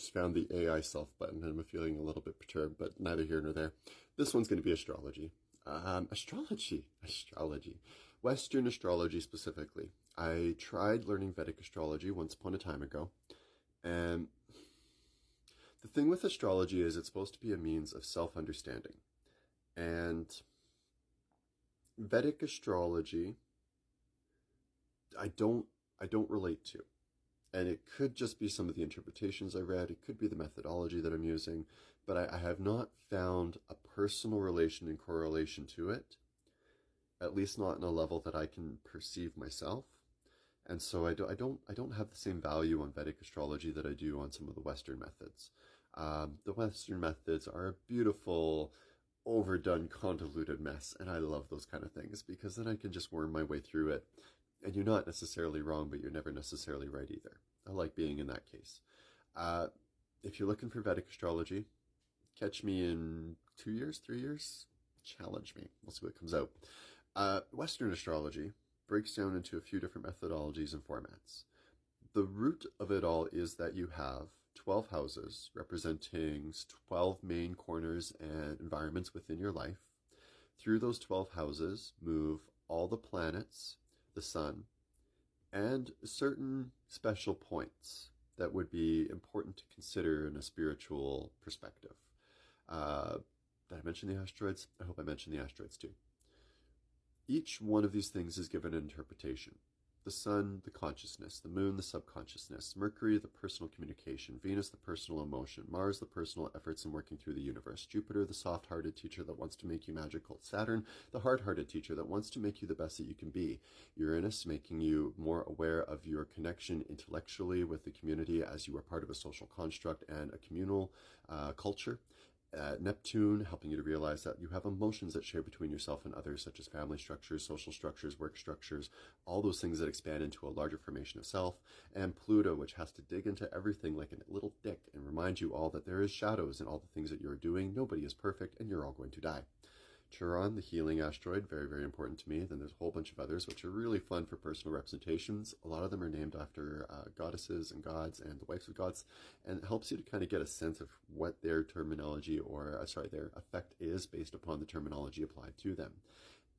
just found the AI self button and I'm feeling a little bit perturbed, but neither here nor there. This one's going to be astrology. Astrology. Western astrology specifically. I tried learning Vedic astrology once upon a time ago, and the thing with astrology is it's supposed to be a means of self-understanding. And Vedic astrology, I don't relate to. And it could just be some of the interpretations I read. It could be the methodology that I'm using. But I have not found a personal relation and correlation to it, at least not in a level that I can perceive myself. And so I don't have the same value on Vedic astrology that I do on some of the Western methods. The Western methods are a beautiful, overdone, convoluted mess. And I love those kind of things because then I can just worm my way through it. And you're not necessarily wrong, but you're never necessarily right either. I like being in that case. If you're looking for Vedic astrology, catch me in 2 years, 3 years, challenge me. We'll see what comes out. Western astrology breaks down into a few different methodologies and formats. The root of it all is that you have 12 houses representing 12 main corners and environments within your life. Through those 12 houses move all the planets, the sun, and certain special points that would be important to consider in a spiritual perspective. Did I mention the asteroids? I hope I mentioned the asteroids too. Each one of these things is given an interpretation. The sun, the consciousness, the moon, the subconsciousness, Mercury, the personal communication, Venus, the personal emotion, Mars, the personal efforts in working through the universe, Jupiter, the soft-hearted teacher that wants to make you magical, Saturn, the hard-hearted teacher that wants to make you the best that you can be, Uranus, making you more aware of your connection intellectually with the community as you are part of a social construct and a communal culture, Neptune, helping you to realize that you have emotions that share between yourself and others, such as family structures, social structures, work structures, all those things that expand into a larger formation of self. And Pluto, which has to dig into everything like a little dick and remind you all that there is shadows in all the things that you're doing. Nobody is perfect, and you're all going to die. Chiron, the healing asteroid, very, very important to me. Then there's a whole bunch of others, which are really fun for personal representations. A lot of them are named after goddesses and gods and the wives of gods, and it helps you to kind of get a sense of what their terminology or, their effect is based upon the terminology applied to them.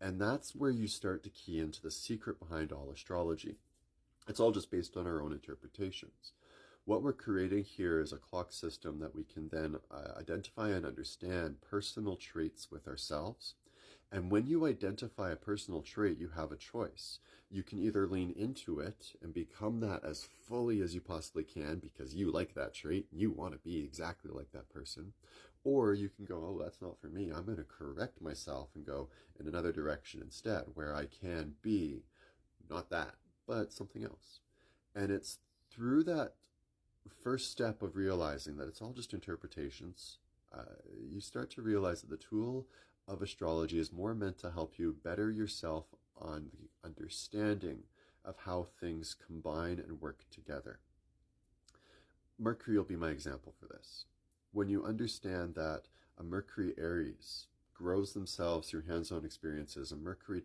And that's where you start to key into the secret behind all astrology. It's all just based on our own interpretations. What we're creating here is a clock system that we can then identify and understand personal traits with ourselves. And when you identify a personal trait, you have a choice. You can either lean into it and become that as fully as you possibly can because you like that trait and you want to be exactly like that person. Or you can go, oh, that's not for me. I'm going to correct myself and go in another direction instead, where I can be not that, but something else. And it's through that first step of realizing that it's all just interpretations, you start to realize that the tool of astrology is more meant to help you better yourself on the understanding of how things combine and work together. Mercury will be my example for this. When you understand that a Mercury Aries grows themselves through hands-on experiences, and Mercury,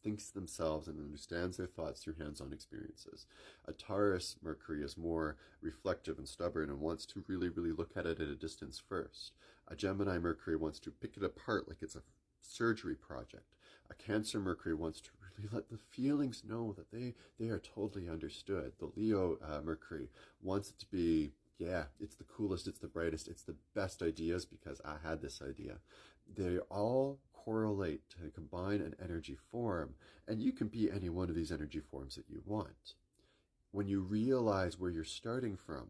thinks themselves and understands their thoughts through hands-on experiences. A Taurus Mercury is more reflective and stubborn and wants to really, really look at it at a distance first. A Gemini Mercury wants to pick it apart like it's a surgery project. A Cancer Mercury wants to really let the feelings know that they are totally understood. The Leo Mercury wants it to be, yeah, it's the coolest, it's the brightest, it's the best ideas because I had this idea. They all correlate to combine an energy form, and you can be any one of these energy forms that you want. When you realize where you're starting from,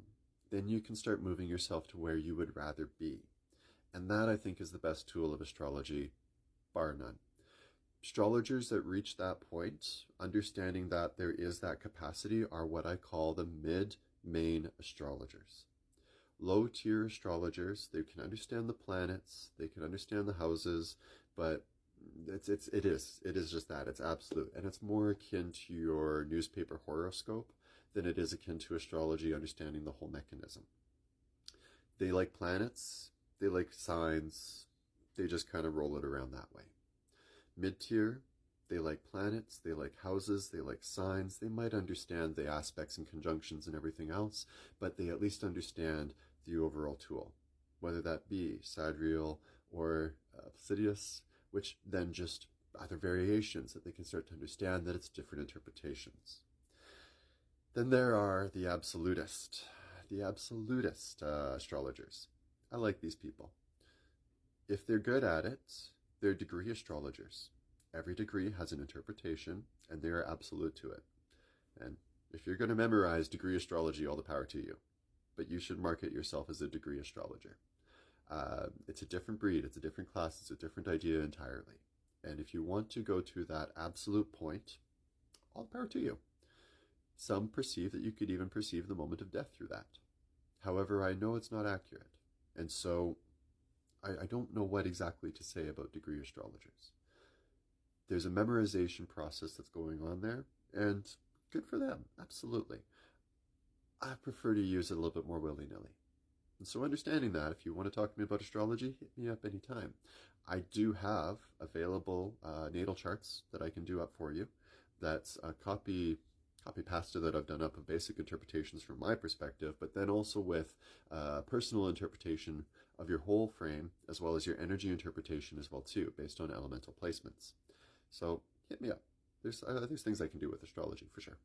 then you can start moving yourself to where you would rather be. And that, I think, is the best tool of astrology, bar none. Astrologers that reach that point, understanding that there is that capacity, are what I call the mid-main astrologers. Low-tier astrologers, they can understand the planets, they can understand the houses, but it is just that. It's absolute. And it's more akin to your newspaper horoscope than it is akin to astrology understanding the whole mechanism. They like planets, they like signs, they just kind of roll it around that way. Mid-tier, They like planets, they like houses, they like signs. They might understand the aspects and conjunctions and everything else, but they at least understand the overall tool, whether that be sidereal or Placidius, which then just other variations that they can start to understand that it's different interpretations. Then there are the absolutist astrologers. I like these people. If they're good at it, they're degree astrologers. Every degree has an interpretation, and they are absolute to it. And if you're going to memorize degree astrology, all the power to you. But you should market yourself as a degree astrologer. It's a different breed, it's a different class, it's a different idea entirely. And if you want to go to that absolute point, all the power to you. Some perceive that you could even perceive the moment of death through that. However, I know it's not accurate. And so I don't know what exactly to say about degree astrologers. There's a memorization process that's going on there, and good for them, absolutely. I prefer to use it a little bit more willy-nilly. And so understanding that, if you want to talk to me about astrology, hit me up anytime. I do have available natal charts that I can do up for you. That's a copy pasta that I've done up of basic interpretations from my perspective, but then also with personal interpretation of your whole frame, as well as your energy interpretation as well too, based on elemental placements. So hit me up. There's things I can do with astrology for sure.